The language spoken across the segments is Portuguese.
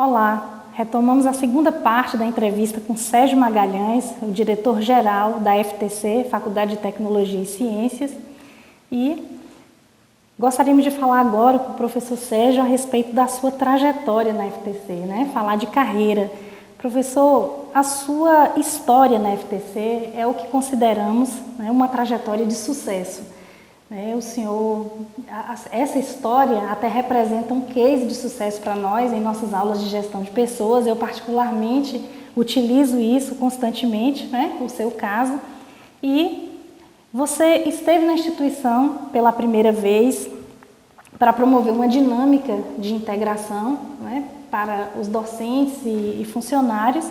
Olá, retomamos a segunda parte da entrevista com Sérgio Magalhães, o diretor-geral da FTC, Faculdade de Tecnologia e Ciências, e gostaríamos de falar agora com o professor Sérgio a respeito da sua trajetória na FTC, né? Falar de carreira. Professor, a sua história na FTC é o que consideramos, né, uma trajetória de sucesso. O senhor, essa história até representa um case de sucesso para nós em nossas aulas de gestão de pessoas. Eu particularmente utilizo isso constantemente, né, no seu caso. E você esteve na instituição pela primeira vez para promover uma dinâmica de integração, né, para os docentes e funcionários,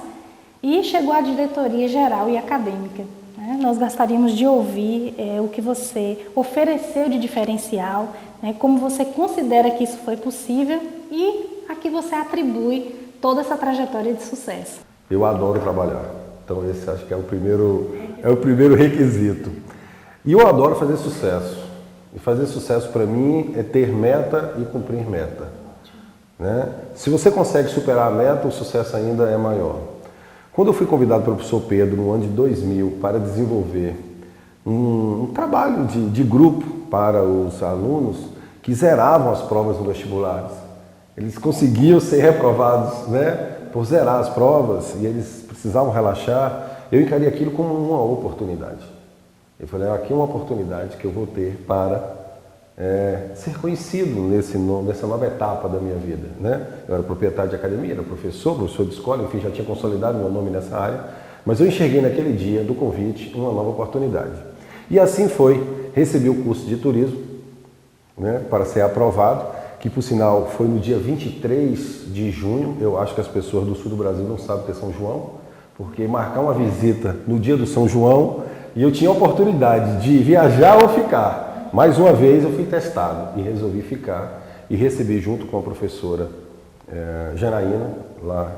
e chegou à diretoria geral e acadêmica. Nós gostaríamos de ouvir o que você ofereceu de diferencial, né, como você considera que isso foi possível e a que você atribui toda essa trajetória de sucesso. Eu adoro trabalhar, então esse acho que é o primeiro requisito. E eu adoro fazer sucesso. E fazer sucesso para mim é ter meta e cumprir meta. Né? Se você consegue superar a meta, o sucesso ainda é maior. Quando eu fui convidado pelo professor Pedro no ano de 2000 para desenvolver um trabalho de grupo para os alunos que zeravam as provas no vestibulares, eles conseguiam ser reprovados, né, por zerar as provas e eles precisavam relaxar, eu encarei aquilo como uma oportunidade. Eu falei, aqui é uma oportunidade que eu vou ter para ser conhecido nessa nova etapa da minha vida. Né? Eu era proprietário de academia, era professor de escola, enfim, já tinha consolidado meu nome nessa área, mas eu enxerguei naquele dia do convite uma nova oportunidade. E assim foi, recebi o curso de turismo, né, para ser aprovado, que por sinal foi no dia 23 de junho, eu acho que as pessoas do sul do Brasil não sabem que é São João, porque marcar uma visita no dia do São João, e eu tinha a oportunidade de viajar ou ficar. Mais uma vez eu fui testado e resolvi ficar e recebi junto com a professora Janaína, lá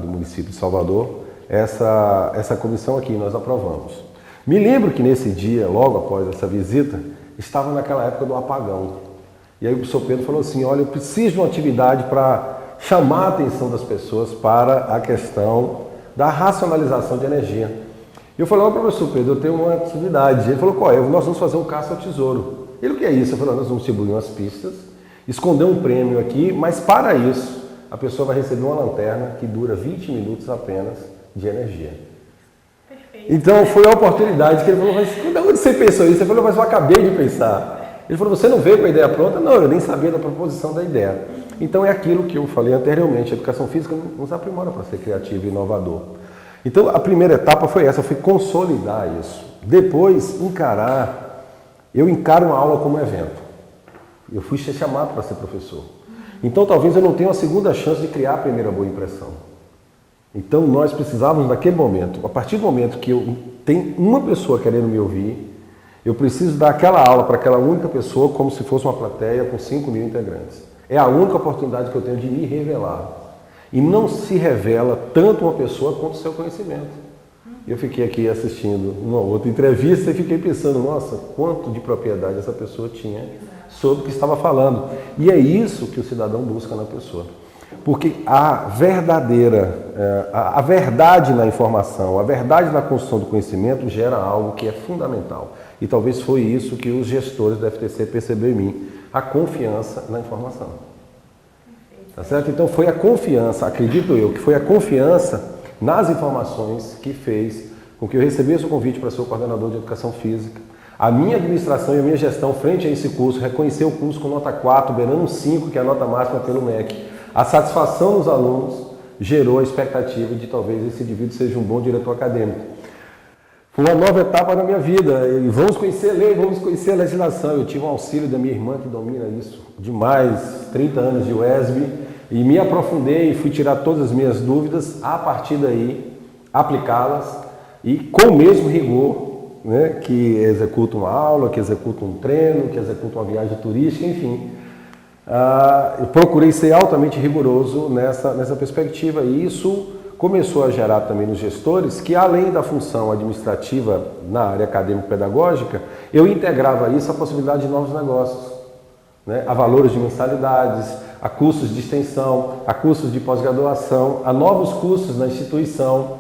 do município de Salvador, essa comissão aqui, nós aprovamos. Me lembro que nesse dia, logo após essa visita, estava naquela época do apagão. E aí o professor Pedro falou assim, olha, eu preciso de uma atividade para chamar a atenção das pessoas para a questão da racionalização de energia. E eu falei, professor Pedro, eu tenho uma atividade. Ele falou, qual é? Nós vamos fazer um caça ao tesouro. Ele, o que é isso? Eu falei, nós vamos distribuir umas pistas, esconder um prêmio aqui, mas para isso, a pessoa vai receber uma lanterna que dura 20 minutos apenas de energia. Perfeito. Então, foi a oportunidade que ele falou, mas de onde você pensou isso? Eu falei, mas eu acabei de pensar. Ele falou, você não veio com a ideia pronta? Não, eu nem sabia da proposição da ideia. Então, é aquilo que eu falei anteriormente, a educação física nos aprimora para ser criativo e inovador. Então, a primeira etapa foi essa, foi consolidar isso. Depois, eu encaro uma aula como evento. Eu fui ser chamado para ser professor. Então, talvez eu não tenha uma segunda chance de criar a primeira boa impressão. Então, nós precisávamos naquele momento, a partir do momento que eu tenho uma pessoa querendo me ouvir, eu preciso dar aquela aula para aquela única pessoa como se fosse uma plateia com 5.000 integrantes. É a única oportunidade que eu tenho de me revelar. E não se revela tanto uma pessoa quanto o seu conhecimento. Eu fiquei aqui assistindo uma outra entrevista e fiquei pensando, nossa, quanto de propriedade essa pessoa tinha sobre o que estava falando. E é isso que o cidadão busca na pessoa. Porque a verdade na informação, a verdade na construção do conhecimento gera algo que é fundamental. E talvez foi isso que os gestores da FTC perceberam em mim, a confiança na informação. Tá certo? Então foi a confiança, acredito eu, que foi a confiança nas informações que fez com que eu recebesse o convite para ser o coordenador de educação física. A minha administração e a minha gestão frente a esse curso, reconheceu o curso com nota 4, beirando 5, que é a nota máxima pelo MEC. A satisfação dos alunos gerou a expectativa de talvez esse indivíduo seja um bom diretor acadêmico. Foi uma nova etapa na minha vida. E vamos conhecer a lei, vamos conhecer a legislação. Eu tive um auxílio da minha irmã que domina isso demais, 30 anos de UESB, e me aprofundei e fui tirar todas as minhas dúvidas, a partir daí aplicá-las e com o mesmo rigor, né, que executa uma aula, que executa um treino, que executa uma viagem turística, enfim. Eu procurei ser altamente rigoroso nessa perspectiva e isso começou a gerar também nos gestores que, além da função administrativa na área acadêmico-pedagógica, eu integrava isso à possibilidade de novos negócios. né, a valores de mensalidades, a cursos de extensão, a cursos de pós-graduação, a novos cursos na instituição,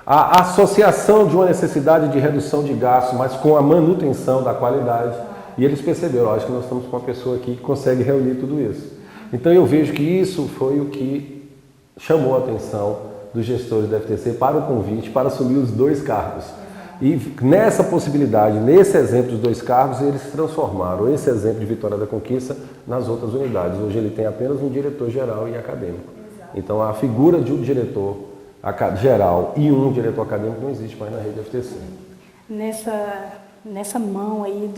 a associação de uma necessidade de redução de gastos, mas com a manutenção da qualidade. E eles perceberam, acho que nós estamos com uma pessoa aqui que consegue reunir tudo isso. Então eu vejo que isso foi o que chamou a atenção dos gestores da FTC para o convite, para assumir os 2 cargos. E nessa possibilidade, nesse exemplo dos 2 cargos, eles transformaram esse exemplo de Vitória da Conquista nas outras unidades. Hoje ele tem apenas um diretor geral e acadêmico. Então a figura de um diretor geral e um diretor acadêmico não existe mais na rede FTC. Nessa mão aí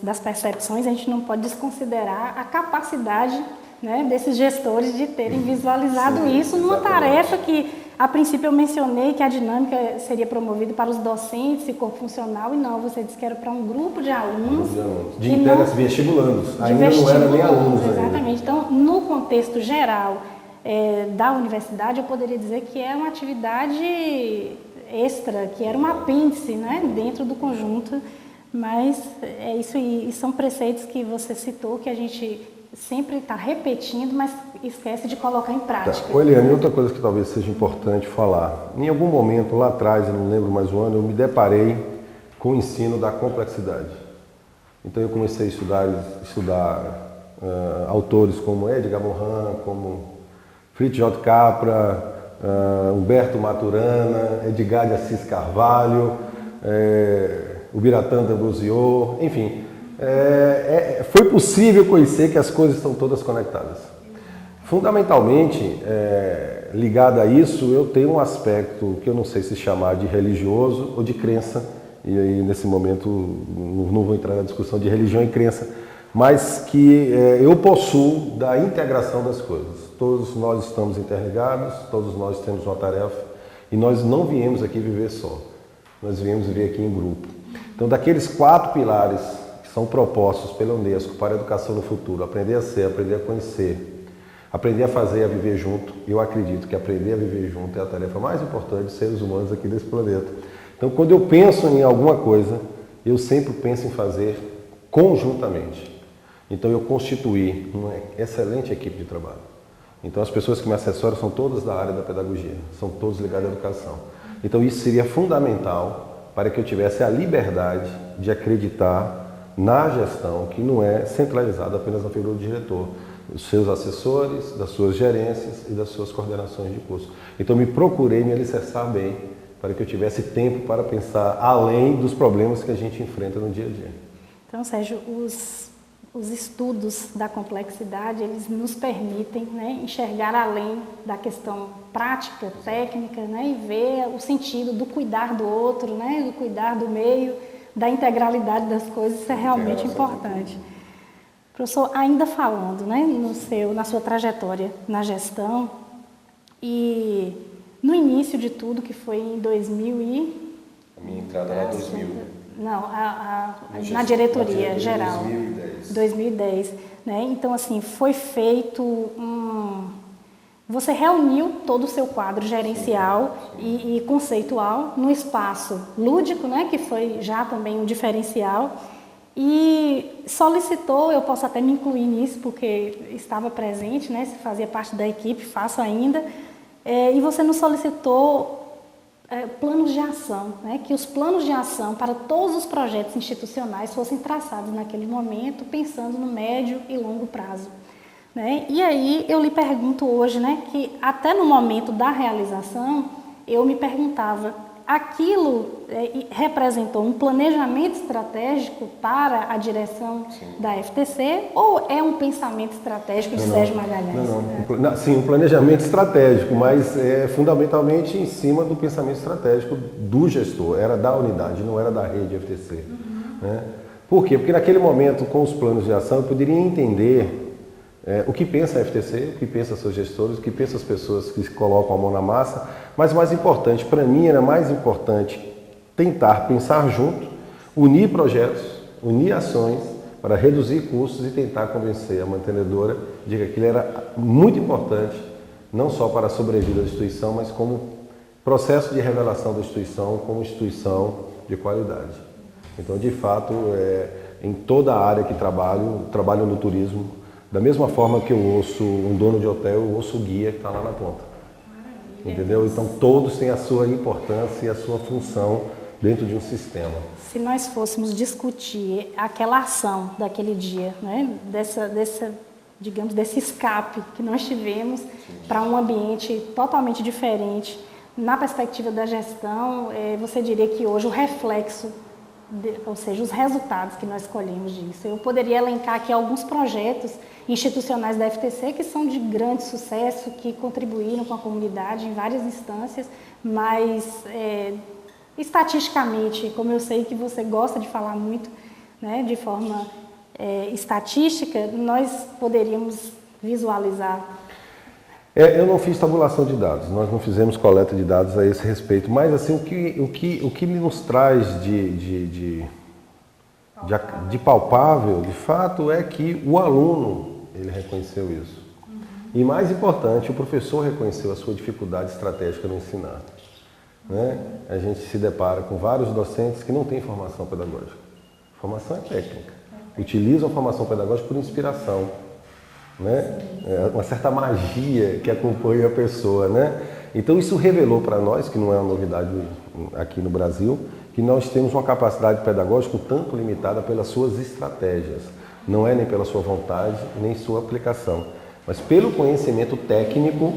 das percepções, a gente não pode desconsiderar a capacidade, né, desses gestores de terem visualizado isso numa tarefa que, a princípio, eu mencionei que a dinâmica seria promovida para os docentes e corpo funcional, e não, você disse que era para um grupo de alunos. De vestibulandos, ainda não era nem alunos. Exatamente. Ainda. Então, no contexto geral da universidade, eu poderia dizer que é uma atividade extra, que era um apêndice, né, dentro do conjunto, mas é isso aí, e são preceitos que você citou, que a gente sempre está repetindo, mas esquece de colocar em prática. Tá. Eliane, outra coisa que talvez seja importante falar, em algum momento lá atrás, eu não lembro mais o ano, eu me deparei com o ensino da complexidade. Então eu comecei a estudar autores como Edgar Morin, como Fritz J. Capra, Humberto Maturana, Edgar de Assis Carvalho, o Biratã D'Ambrosio, enfim. Foi possível conhecer que as coisas estão todas conectadas. Fundamentalmente, ligado a isso, eu tenho um aspecto que eu não sei se chamar de religioso ou de crença, e aí nesse momento não vou entrar na discussão de religião e crença, mas que eu possuo da integração das coisas. Todos nós estamos interligados, todos nós temos uma tarefa, e nós não viemos aqui viver só, nós viemos viver aqui em grupo. Então, daqueles 4 pilares que são propostos pela Unesco para a educação no futuro, aprender a ser, aprender a conhecer, aprender a fazer e a viver junto, eu acredito que aprender a viver junto é a tarefa mais importante dos seres humanos aqui nesse planeta. Então, quando eu penso em alguma coisa, eu sempre penso em fazer conjuntamente. Então, eu constituí uma excelente equipe de trabalho. Então, as pessoas que me assessoram são todas da área da pedagogia, são todos ligados à educação. Então, isso seria fundamental para que eu tivesse a liberdade de acreditar na gestão, que não é centralizada apenas na figura do diretor, dos seus assessores, das suas gerências e das suas coordenações de curso. Então, me procurei me alicerçar bem para que eu tivesse tempo para pensar além dos problemas que a gente enfrenta no dia a dia. Então, Sérgio, os estudos da complexidade, eles nos permitem, né, enxergar além da questão prática, técnica, né, e ver o sentido do cuidar do outro, né, do cuidar do meio, da integralidade das coisas, isso é realmente importante. Professor, ainda falando, né, na sua trajetória na gestão, e no início de tudo, que foi em 2000 e... A minha entrada lá em 2000. Não, na diretoria geral. 2010. Né? Então, assim, foi feito Você reuniu todo o seu quadro gerencial e conceitual no espaço lúdico, né? Que foi já também um diferencial, e solicitou, eu posso até me incluir nisso, porque estava presente, né? Fazia parte da equipe, faço ainda, e você nos solicitou planos de ação, né? Que os planos de ação para todos os projetos institucionais fossem traçados naquele momento, pensando no médio e longo prazo. Né? E aí eu lhe pergunto hoje, né, que até no momento da realização, eu me perguntava, aquilo representou um planejamento estratégico para a direção da FTC ou é um pensamento estratégico de Sérgio Magalhães? Não. Sim, um planejamento estratégico, mas fundamentalmente em cima do pensamento estratégico do gestor, era da unidade, não era da rede FTC. Né? Por quê? Porque naquele momento, com os planos de ação, eu poderia entender o que pensa a FTC, o que pensa seus gestores, o que pensa as pessoas que colocam a mão na massa, mas o mais importante, para mim era mais importante tentar pensar junto, unir projetos, unir ações para reduzir custos e tentar convencer a mantenedora de que aquilo era muito importante, não só para a sobrevida da instituição, mas como processo de revelação da instituição como instituição de qualidade. Então, de fato, em toda a área que trabalho no turismo. Da mesma forma que eu ouço um dono de hotel, eu ouço o guia que está lá na ponta. Entendeu? Então todos têm a sua importância e a sua função dentro de um sistema. Se nós fôssemos discutir aquela ação daquele dia, né? Digamos, desse escape que nós tivemos para um ambiente totalmente diferente, na perspectiva da gestão, você diria que hoje o reflexo, ou seja, os resultados que nós escolhemos disso. Eu poderia elencar aqui alguns projetos institucionais da FTC que são de grande sucesso, que contribuíram com a comunidade em várias instâncias, mas estatisticamente, como eu sei que você gosta de falar muito, né, de forma estatística, nós poderíamos visualizar. Eu não fiz tabulação de dados, nós não fizemos coleta de dados a esse respeito, mas assim, o que nos traz de palpável, de fato, é que o aluno ele reconheceu isso. E mais importante, o professor reconheceu a sua dificuldade estratégica no ensinar. Né? A gente se depara com vários docentes que não têm formação pedagógica. Formação é técnica. Utilizam a formação pedagógica por inspiração. Né? Uma certa magia que acompanha a pessoa. Né? Então isso revelou para nós, que não é uma novidade aqui no Brasil, que nós temos uma capacidade pedagógica um tanto limitada pelas suas estratégias. Não é nem pela sua vontade, nem sua aplicação, mas pelo conhecimento técnico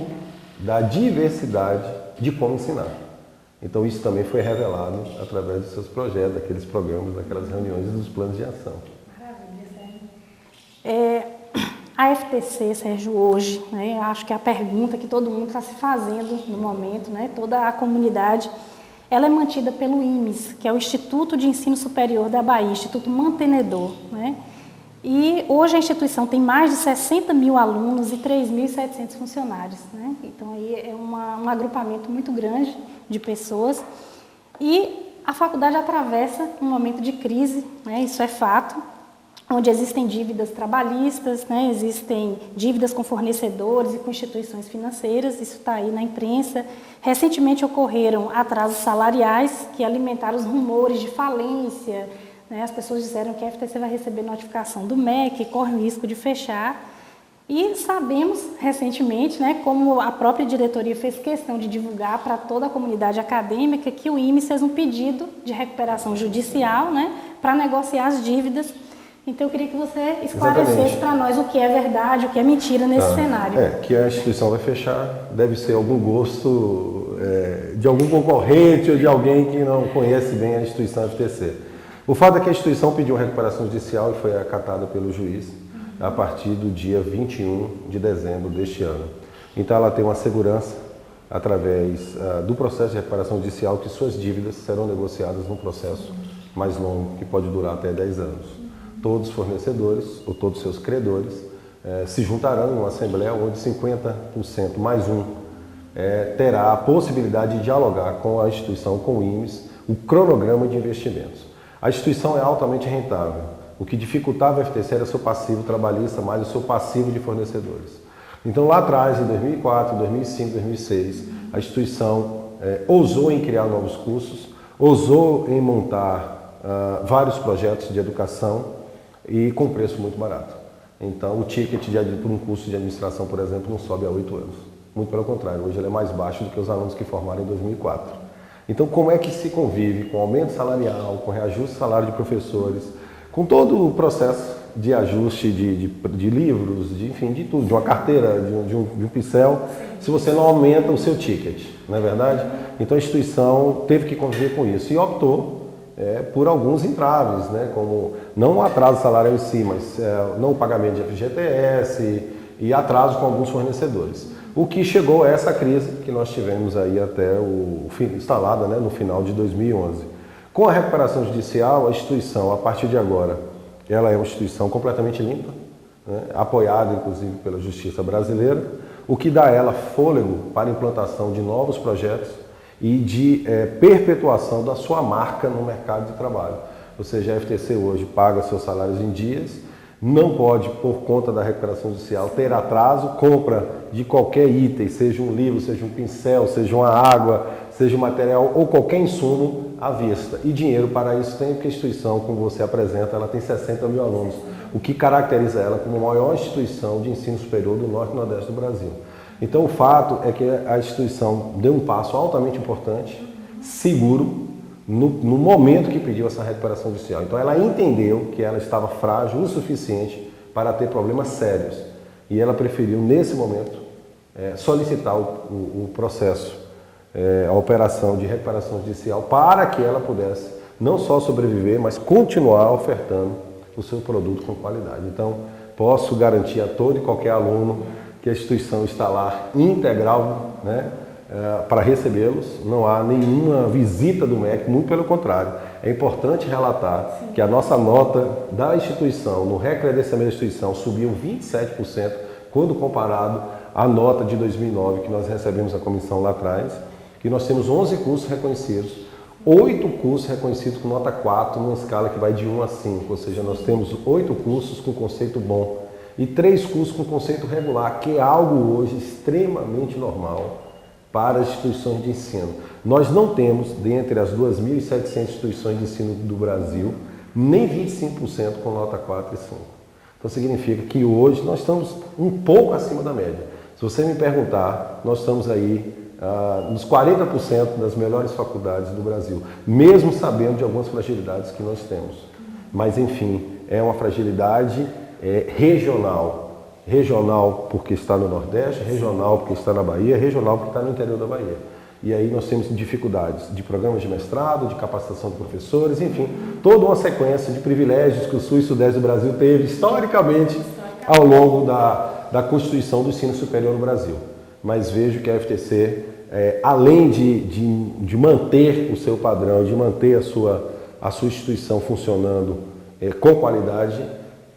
da diversidade de como ensinar. Então isso também foi revelado através dos seus projetos, daqueles programas, daquelas reuniões e dos planos de ação. Maravilha, Sérgio. A FTC, Sérgio, hoje, né, acho que é a pergunta que todo mundo está se fazendo no momento, né, toda a comunidade, ela é mantida pelo IMES, que é o Instituto de Ensino Superior da Bahia, Instituto Mantenedor, né? E hoje a instituição tem mais de 60 mil alunos e 3.700 funcionários, né? Então aí é um agrupamento muito grande de pessoas. E a faculdade atravessa um momento de crise, né? Isso é fato, onde existem dívidas trabalhistas, né? Existem dívidas com fornecedores e com instituições financeiras, isso está aí na imprensa. Recentemente ocorreram atrasos salariais que alimentaram os rumores de falência. As pessoas disseram que a FTC vai receber notificação do MEC, corre o risco de fechar. E sabemos recentemente, né, como a própria diretoria fez questão de divulgar para toda a comunidade acadêmica, que o IMES fez um pedido de recuperação judicial, né, para negociar as dívidas. Então eu queria que você esclarecesse para nós o que é verdade, o que é mentira nesse cenário. Que a instituição vai fechar, deve ser algum gosto de algum concorrente ou de alguém que não conhece bem a instituição FTC. O fato é que a instituição pediu recuperação judicial e foi acatada pelo juiz a partir do dia 21 de dezembro deste ano. Então ela tem uma segurança através do processo de recuperação judicial que suas dívidas serão negociadas num processo mais longo, que pode durar até 10 anos. Todos os fornecedores ou todos os seus credores se juntarão em uma assembleia onde 50% mais um terá a possibilidade de dialogar com a instituição, com o IMES, o cronograma de investimentos. A instituição é altamente rentável. O que dificultava a FTC era seu passivo trabalhista, mais o seu passivo de fornecedores. Então, lá atrás, em 2004, 2005, 2006, a instituição ousou em criar novos cursos, ousou em montar vários projetos de educação e com preço muito barato. Então, o ticket por um curso de administração, por exemplo, não sobe há 8 anos. Muito pelo contrário, hoje ele é mais baixo do que os alunos que formaram em 2004. Então, como é que se convive com aumento salarial, com reajuste de salário de professores, com todo o processo de ajuste de livros, enfim, de tudo, de uma carteira, de um pincel, se você não aumenta o seu ticket, não é verdade? Então, a instituição teve que conviver com isso e optou por alguns entraves, né, como não o atraso salarial em si, mas não o pagamento de FGTS e atraso com alguns fornecedores. O que chegou a essa crise que nós tivemos aí até o fim, instalada, né, no final de 2011. Com a recuperação judicial, a instituição, a partir de agora, ela é uma instituição completamente limpa, né, apoiada inclusive pela Justiça Brasileira, o que dá a ela fôlego para a implantação de novos projetos e de perpetuação da sua marca no mercado de trabalho. Ou seja, a FTC hoje paga seus salários em dias, não pode, por conta da recuperação judicial, ter atraso, compra de qualquer item, seja um livro, seja um pincel, seja uma água, seja um material ou qualquer insumo, à vista. E dinheiro para isso tem, porque a instituição, como você apresenta, ela tem 60 mil alunos, o que caracteriza ela como a maior instituição de ensino superior do Norte e Nordeste do Brasil. Então o fato é que a instituição deu um passo altamente importante, seguro, no momento que pediu essa recuperação judicial. Então ela entendeu que ela estava frágil o suficiente para ter problemas sérios. E ela preferiu, nesse momento, solicitar o processo, a operação de recuperação judicial, para que ela pudesse não só sobreviver, mas continuar ofertando o seu produto com qualidade. Então, posso garantir a todo e qualquer aluno que a instituição está lá integral, né, para recebê-los. Não há nenhuma visita do MEC, muito pelo contrário. É importante relatar que a nossa nota da instituição, no recredenciamento da instituição, subiu 27% quando comparado à nota de 2009 que nós recebemos a comissão lá atrás, que nós temos 11 cursos reconhecidos, 8 cursos reconhecidos com nota 4, numa escala que vai de 1 a 5, ou seja, nós temos 8 cursos com conceito bom e 3 cursos com conceito regular, que é algo hoje extremamente normal para as instituições de ensino. Nós não temos, dentre as 2.700 instituições de ensino do Brasil, nem 25% com nota 4 e 5. Então significa que hoje nós estamos um pouco acima da média. Se você me perguntar, nós estamos aí nos 40% das melhores faculdades do Brasil, mesmo sabendo de algumas fragilidades que nós temos. Mas enfim, é uma fragilidade regional. Regional porque está no Nordeste, regional porque está na Bahia, regional porque está no interior da Bahia. E aí nós temos dificuldades de programas de mestrado, de capacitação de professores, enfim, toda uma sequência de privilégios que o Sul e Sudeste do Brasil teve historicamente ao longo da constituição do ensino superior no Brasil. Mas vejo que a FTC, além de manter o seu padrão, de manter a sua instituição funcionando com qualidade,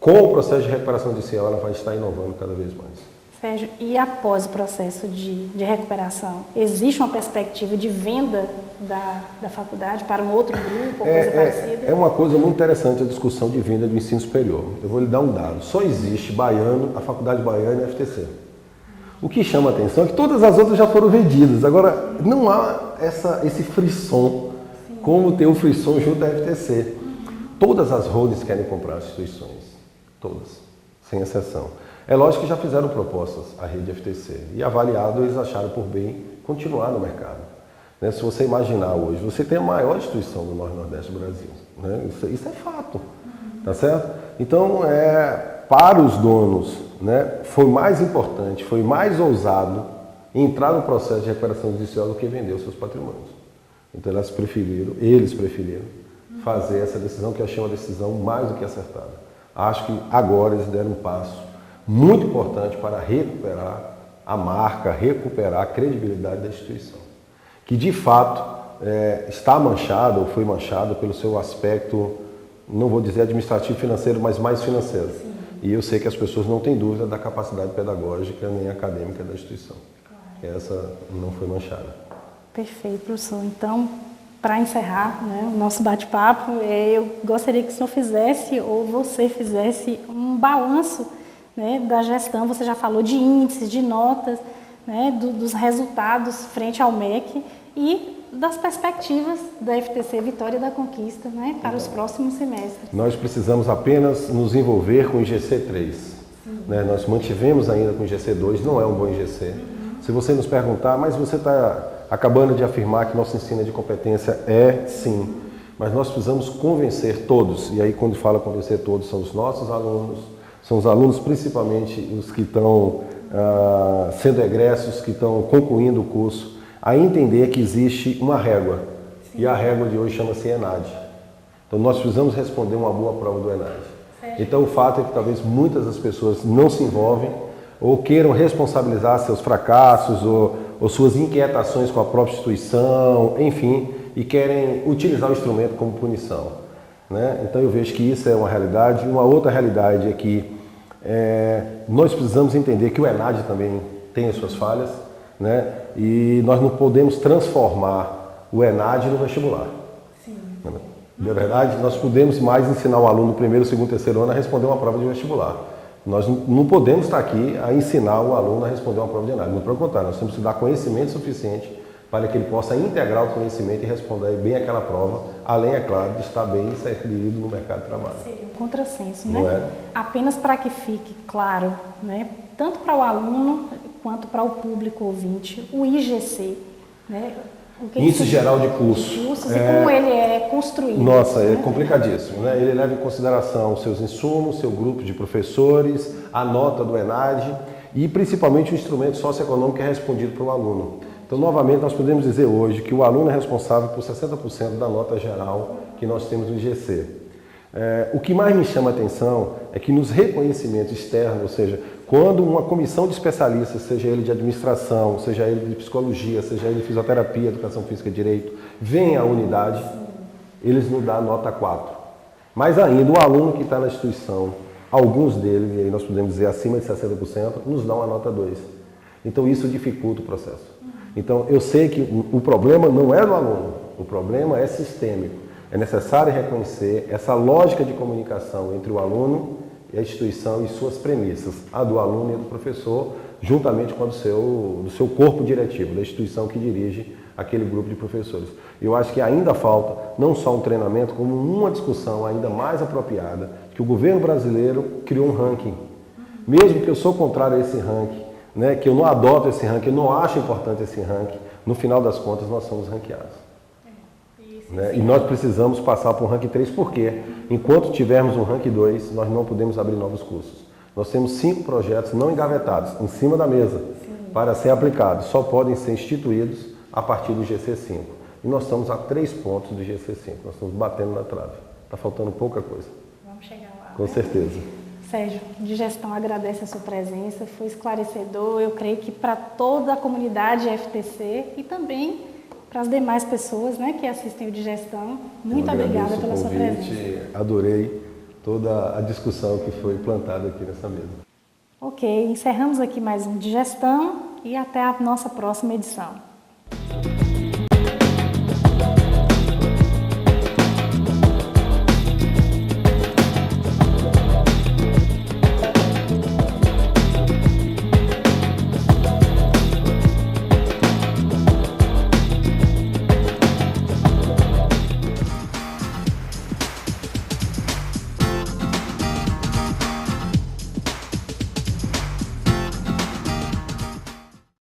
com o processo de recuperação judicial, ela vai estar inovando cada vez mais. Sérgio, e após o processo de recuperação, existe uma perspectiva de venda da faculdade para um outro grupo ou coisa parecida? É uma coisa muito interessante a discussão de venda do ensino superior. Eu vou lhe dar um dado. Só existe a Faculdade Baiana e a FTC. O que chama a atenção é que todas as outras já foram vendidas. Agora, não há esse frisson, como tem o frisson junto à FTC. Todas as holdings querem comprar as instituições. Todas, sem exceção. É lógico que já fizeram propostas à rede FTC e avaliado, eles acharam por bem continuar no mercado. Né? Se você imaginar hoje, você tem a maior instituição do Norte e Nordeste do Brasil. Né? Isso é fato, tá certo? Então, para os donos, né, foi mais importante, foi mais ousado entrar no processo de recuperação judicial do que vender os seus patrimônios. Então, eles preferiram fazer essa decisão, que eu achei uma decisão mais do que acertada. Acho que agora eles deram um passo muito importante para recuperar a marca, recuperar a credibilidade da instituição, que de fato está manchada ou foi manchada pelo seu aspecto, não vou dizer administrativo financeiro, mas mais financeiro. Sim. E eu sei que as pessoas não têm dúvida da capacidade pedagógica nem acadêmica da instituição. Claro. Essa não foi manchada. Perfeito, professor. Então, para encerrar, né, o nosso bate-papo, eu gostaria que o senhor fizesse, ou você fizesse, um balanço, né, da gestão. Você já falou de índices, de notas, né, dos resultados frente ao MEC e das perspectivas da FTC Vitória da Conquista, né, para os próximos semestres. Nós precisamos apenas nos envolver com o IGC3. Né? Nós mantivemos ainda com o IGC2, não é um bom IGC. Se você nos perguntar, mas você está acabando de afirmar que nosso ensino é de competência, sim. Mas nós precisamos convencer todos, e aí quando fala convencer todos, são os nossos alunos, são os alunos principalmente os que estão sendo egressos, que estão concluindo o curso, a entender que existe uma régua. Sim. E a régua de hoje chama-se ENAD. Então nós precisamos responder uma boa prova do ENAD. Certo. Então o fato é que talvez muitas das pessoas não se envolvem ou queiram responsabilizar seus fracassos ou suas inquietações com a própria instituição, enfim, e querem utilizar o instrumento como punição. Né? Então eu vejo que isso é uma realidade. Uma outra realidade é que nós precisamos entender que o ENAD também tem as suas falhas, né? E nós não podemos transformar o ENAD no vestibular. Sim. Na verdade, nós podemos mais ensinar o aluno no primeiro, segundo, terceiro ano a responder uma prova de vestibular. Nós não podemos estar aqui a ensinar o aluno a responder uma prova de ENAD. Não, pelo contrário, nós temos que dar conhecimento suficiente para que ele possa integrar o conhecimento e responder bem aquela prova, além, é claro, de estar bem inserido no mercado de trabalho. Seria um contrassenso, né? Não é? Apenas para que fique claro, né? Tanto para o aluno quanto para o público ouvinte, o IGC, né? Índice Geral de Cursos. E como ele é construído. Nossa, é né? complicadíssimo, né? Ele leva em consideração os seus insumos, seu grupo de professores, a nota do ENAD e principalmente o instrumento socioeconômico que é respondido para o aluno. Então, novamente, nós podemos dizer hoje que o aluno é responsável por 60% da nota geral que nós temos no IGC. O que mais me chama a atenção é que nos reconhecimentos externos, ou seja, quando uma comissão de especialistas, seja ele de administração, seja ele de psicologia, seja ele de fisioterapia, educação física e direito, vem à unidade, eles nos dão nota 4. Mas ainda, o aluno que está na instituição, alguns deles, e aí nós podemos dizer acima de 60%, nos dão a nota 2. Então, isso dificulta o processo. Então, eu sei que o problema não é do aluno, o problema é sistêmico. É necessário reconhecer essa lógica de comunicação entre o aluno e a instituição e suas premissas, a do aluno e a do professor, juntamente com a do seu corpo diretivo, da instituição que dirige aquele grupo de professores. Eu acho que ainda falta não só um treinamento, como uma discussão ainda mais apropriada, que o governo brasileiro criou um ranking. Mesmo que eu sou contrário a esse ranking, né, que eu não adoto esse ranking, eu não acho importante esse ranking, no final das contas nós somos ranqueados. Né? E nós precisamos passar para um ranking 3, porque enquanto tivermos um ranking 2, nós não podemos abrir novos cursos. Nós temos 5 projetos não engavetados, em cima da mesa, para ser aplicados. Só podem ser instituídos a partir do GC5. E nós estamos a 3 pontos do GC5, nós estamos batendo na trave. Está faltando pouca coisa. Vamos chegar lá. Com certeza. Sérgio, de gestão agradece a sua presença, foi esclarecedor, eu creio que para toda a comunidade FTC e também para as demais pessoas, né, que assistem o de gestão. Muito obrigada pela sua presença. Adorei toda a discussão que foi plantada aqui nessa mesa. Ok, encerramos aqui mais um de gestão e até a nossa próxima edição.